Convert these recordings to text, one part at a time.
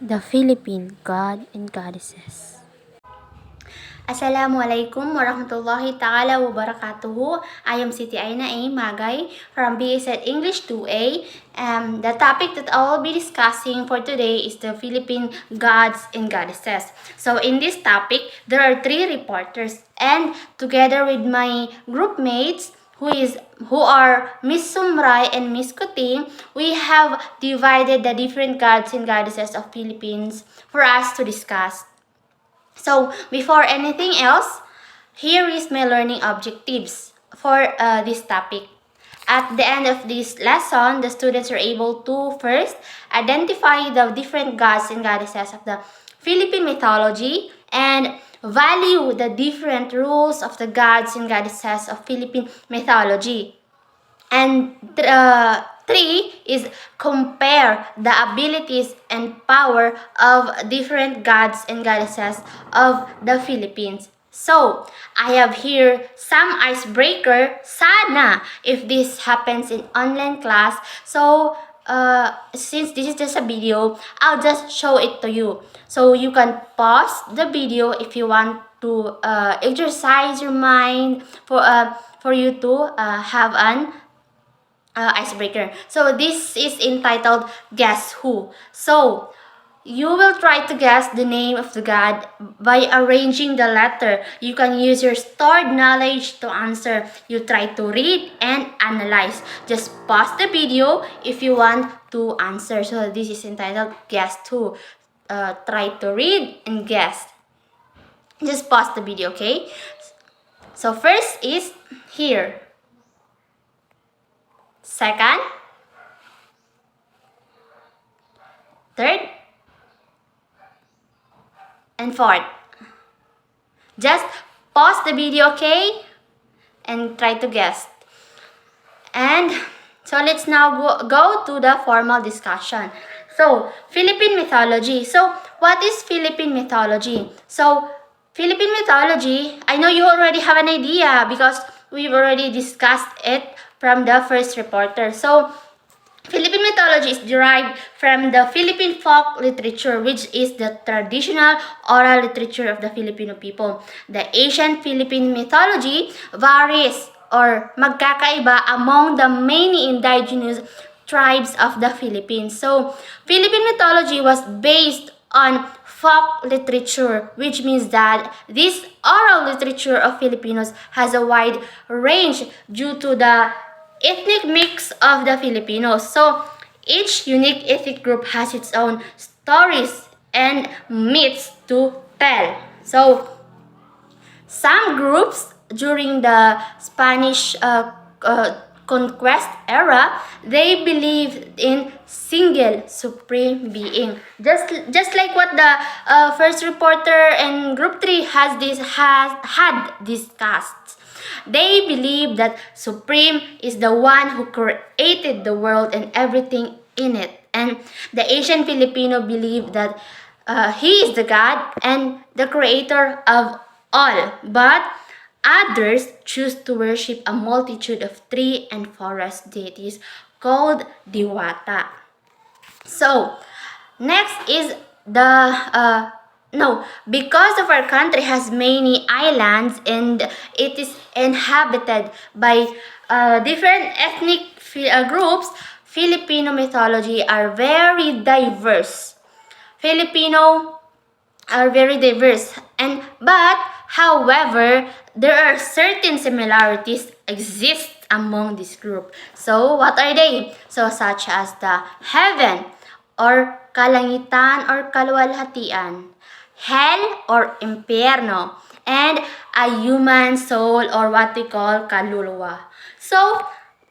The Philippine God and Goddesses. Assalamualaikum warahmatullahi ta'ala wabarakatuhu. I am Siti Aina A. Magay from BSET English 2A. The topic that I will be discussing for today is the Philippine Gods and Goddesses. So in this topic, there are 3 reporters, and together with my group mates, who are Miss Sumray and Miss Kuting, we have divided the different gods and goddesses of Philippines for us to discuss. So before anything else, here is my learning objectives for this topic. At the end of this lesson, the students are able to first identify the different gods and goddesses of the Philippine mythology and value the different rules of the gods and goddesses of Philippine mythology. And 3 is compare the abilities and power of different gods and goddesses of the Philippines. So, I have here some icebreaker. Sana if this happens in online class. So, since this is just a video, I'll just show it to you. So, you can pause the video if you want to exercise your mind for you to have an icebreaker. So this is entitled Guess Who. So you will try to guess the name of the god by arranging the letter. You can use your stored knowledge to answer. You try to read and analyze. Just pause the video if you want to answer. So this is entitled Guess Who. Try to read and guess. Just pause the video, okay? So first is here. Second, third, and fourth. Just pause the video, okay? And try to guess. And so let's now go to the formal discussion. So, Philippine mythology. So, what is Philippine mythology? So, Philippine mythology, I know you already have an idea because we've already discussed it from the first reporter. So, Philippine mythology is derived from the Philippine folk literature, which is the traditional oral literature of the Filipino people. The ancient Philippine mythology varies or magkakaiba among the many indigenous tribes of the Philippines. So, Philippine mythology was based on folk literature, which means that this oral literature of Filipinos has a wide range due to the ethnic mix of the Filipinos. So each unique ethnic group has its own stories and myths to tell. So some groups during the Spanish conquest era, they believed in single supreme being. Just like what the first reporter and group 3 had discussed. They believe that Supreme is the one who created the world and everything in it. And the Asian Filipino believe that he is the God and the creator of all. But others choose to worship a multitude of tree and forest deities called Diwata. So, next is the because of our country has many islands and it is inhabited by different ethnic groups, Filipino mythology are very diverse. Filipino are very diverse, but however, there are certain similarities exist among this group. So, what are they? So, such as the heaven or kalangitan or kaluwalhatian, hell or impyerno, and a human soul or what we call kaluluwa. So,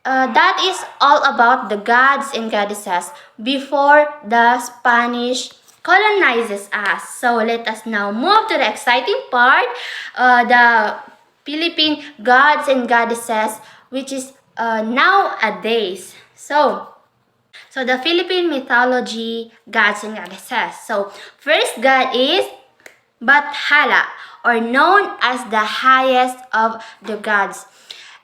that is all about the gods and goddesses before the Spanish colonizes us. So, let us now move to the exciting part, the Philippine gods and goddesses, which is nowadays. So the Philippine mythology, gods and goddesses. So, first god is Bathala, or known as the highest of the gods.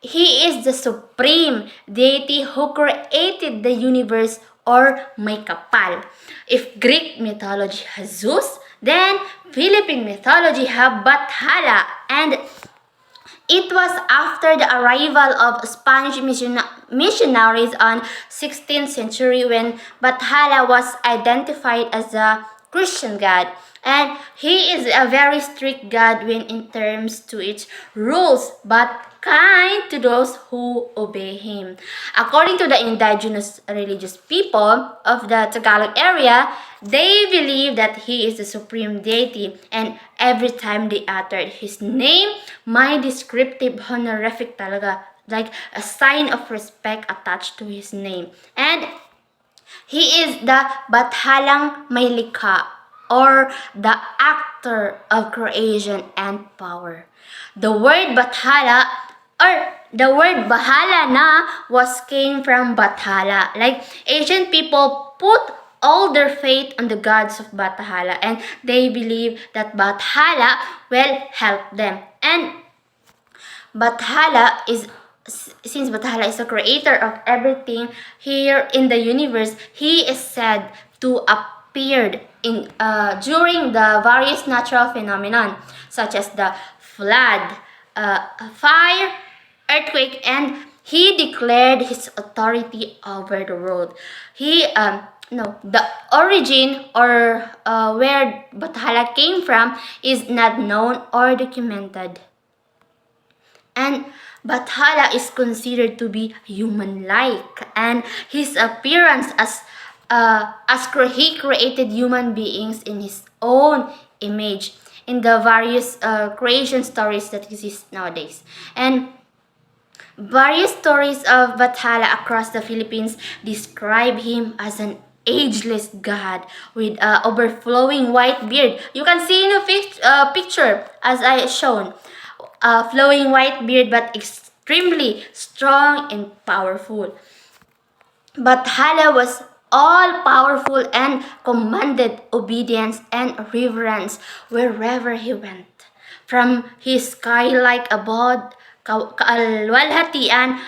He is the supreme deity who created the universe or may kapal. If Greek mythology has Zeus, then Philippine mythology have Bathala, and it was after the arrival of Spanish missionaries on 16th century when Bathala was identified as a Christian god. And he is a very strict god when in terms to its rules, but kind to those who obey him. According to the indigenous religious people of the Tagalog area, they believe that he is the supreme deity, and every time they uttered his name, may descriptive honorific talaga, like a sign of respect attached to his name. And he is the Bathalang Maylikha, or the actor of creation and power. The word Bathala, or the word Bahala na, was came from Bathala. Like ancient people put all their faith on the gods of Bathala, and they believe that Bathala will help them. And Bathala is since Bathala is the creator of everything here in the universe, he is said to appeared in during the various natural phenomenon such as the flood, fire, earthquake, and he declared his authority over the world. He no, the origin or where Bathala came from is not known or documented. And Bathala is considered to be human-like, and his appearance he created human beings in his own image in the various creation stories that exist nowadays. And various stories of Bathala across the Philippines describe him as an ageless god with overflowing white beard. You can see in the picture as I shown. Flowing white beard but extremely strong and powerful. Bathala was all powerful and commanded obedience and reverence wherever he went. From his sky-like abode, kaalwalhatian,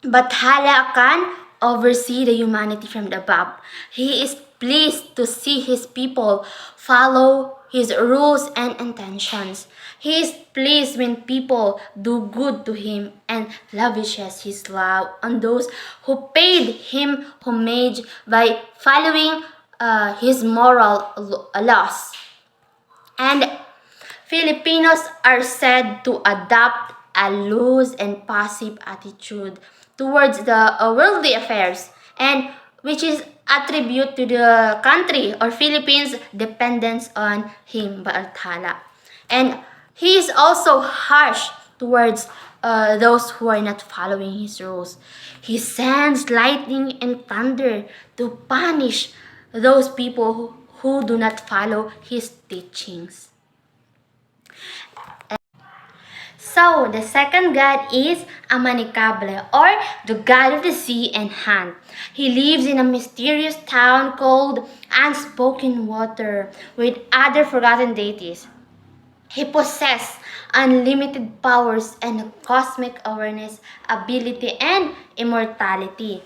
Bathala can oversee the humanity from the above. He is pleased to see his people follow his rules and intentions. He is pleased when people do good to him and lavishes his love on those who paid him homage by following his moral laws. And Filipinos are said to adopt a loose and passive attitude towards the worldly affairs, and which is attribute to the country or Philippines dependence on him, Bathala. And he is also harsh towards those who are not following his rules. He sends lightning and thunder to punish those people who do not follow his teachings. So, the second god is Amanicable, or the god of the sea and hand. He lives in a mysterious town called Unspoken Water with other forgotten deities. He possesses unlimited powers and cosmic awareness, ability, and immortality.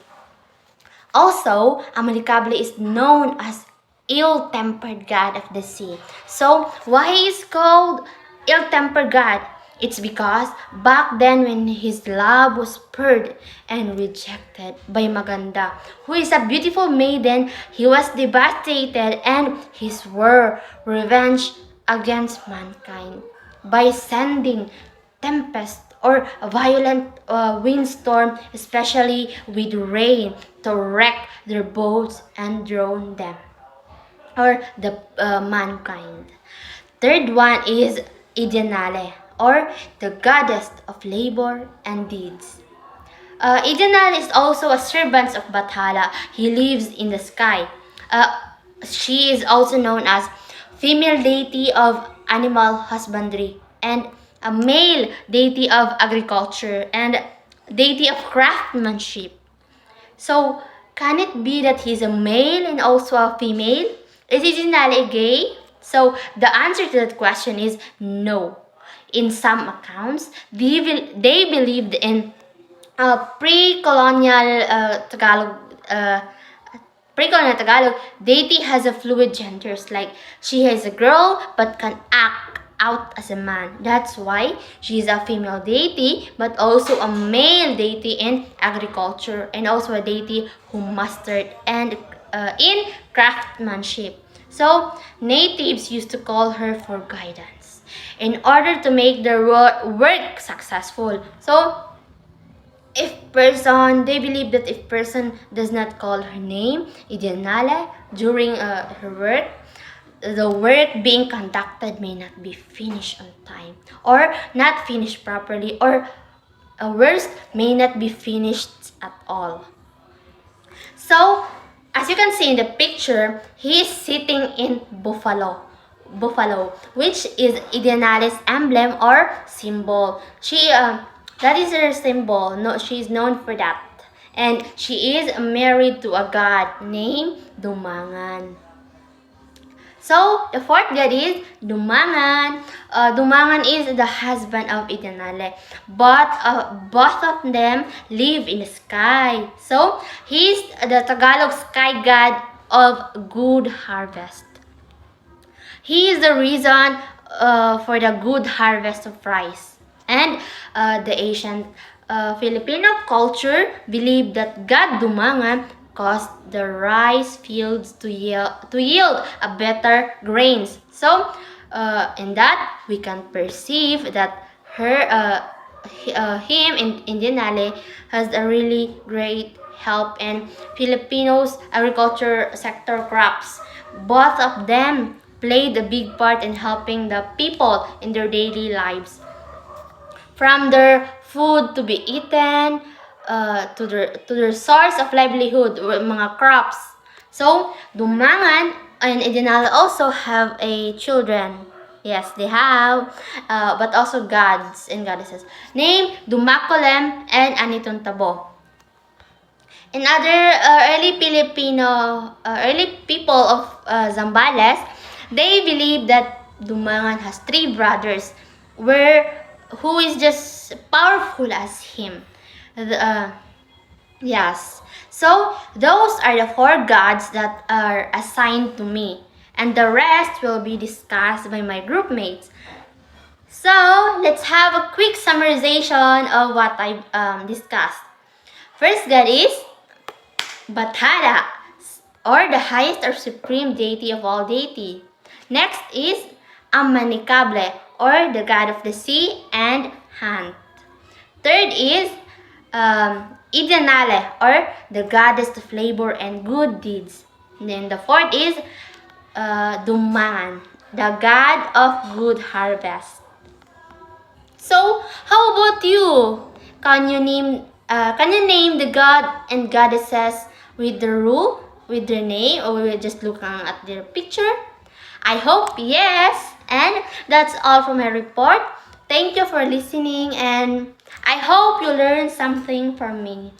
Also, Amalicable is known as ill-tempered god of the sea. So, why is called ill-tempered god? It's because back then when his love was spurred and rejected by Maganda, who is a beautiful maiden, he was devastated and he swore revenge against mankind by sending tempest or a violent windstorm, especially with rain, to wreck their boats and drown them, or the mankind. Third one is Idenale, or the goddess of labor and deeds. Idenale is also a servant of Bathala. He lives in the sky. Uh, she is also known as female deity of animal husbandry and a male deity of agriculture and deity of craftsmanship. So, can it be that he's a male and also a female? Is Idenale gay? So, the answer to that question is no. In some accounts, they believed in pre-colonial Tagalog Practical na Tagalog, deity has a fluid genders, like she is a girl but can act out as a man. That's why she is a female deity but also a male deity in agriculture, and also a deity who mastered and in craftsmanship. So natives used to call her for guidance in order to make their work successful. So if person, they believe that if person does not call her name, Idianale, during her work, the work being conducted may not be finished on time, or not finished properly, or worse, may not be finished at all. So, as you can see in the picture, he is sitting in buffalo, which is Idianale's emblem or symbol. That is her symbol. No, she is known for that, and she is married to a god named Dumangan. So, the fourth god is Dumangan. Dumangan is the husband of Idanale. But both of them live in the sky. So, he is the Tagalog sky god of good harvest. He is the reason for the good harvest of rice. And the ancient Filipino culture believed that God Dumangan caused the rice fields to yield a better grains. So, in that we can perceive that him in Dinale has a really great help in Filipinos agriculture sector crops. Both of them played a big part in helping the people in their daily lives. From their food to be eaten, to their source of livelihood, mga crops. So, Dumangan and Idinala also have a children. Yes, they have, but also gods and goddesses named Dumacolem and Aniton In other early people of Zambales, they believe that Dumangan has three brothers, who is just powerful as him. Yes. So those are the four gods that are assigned to me, and the rest will be discussed by my group mates. So let's have a quick summarization of what I discussed. First god is Batada, or the highest or supreme deity of all deity. Next is Amanicable, or the god of the sea and hunt. Third is Idanale, or the goddess of labor and good deeds. And then the fourth is Dumangan, the god of good harvest. So, how about you? Can you name the god and goddesses with the rule, with their name, or we're just looking at their picture? I hope yes. And that's all for my report. Thank you for listening, and I hope you learned something from me.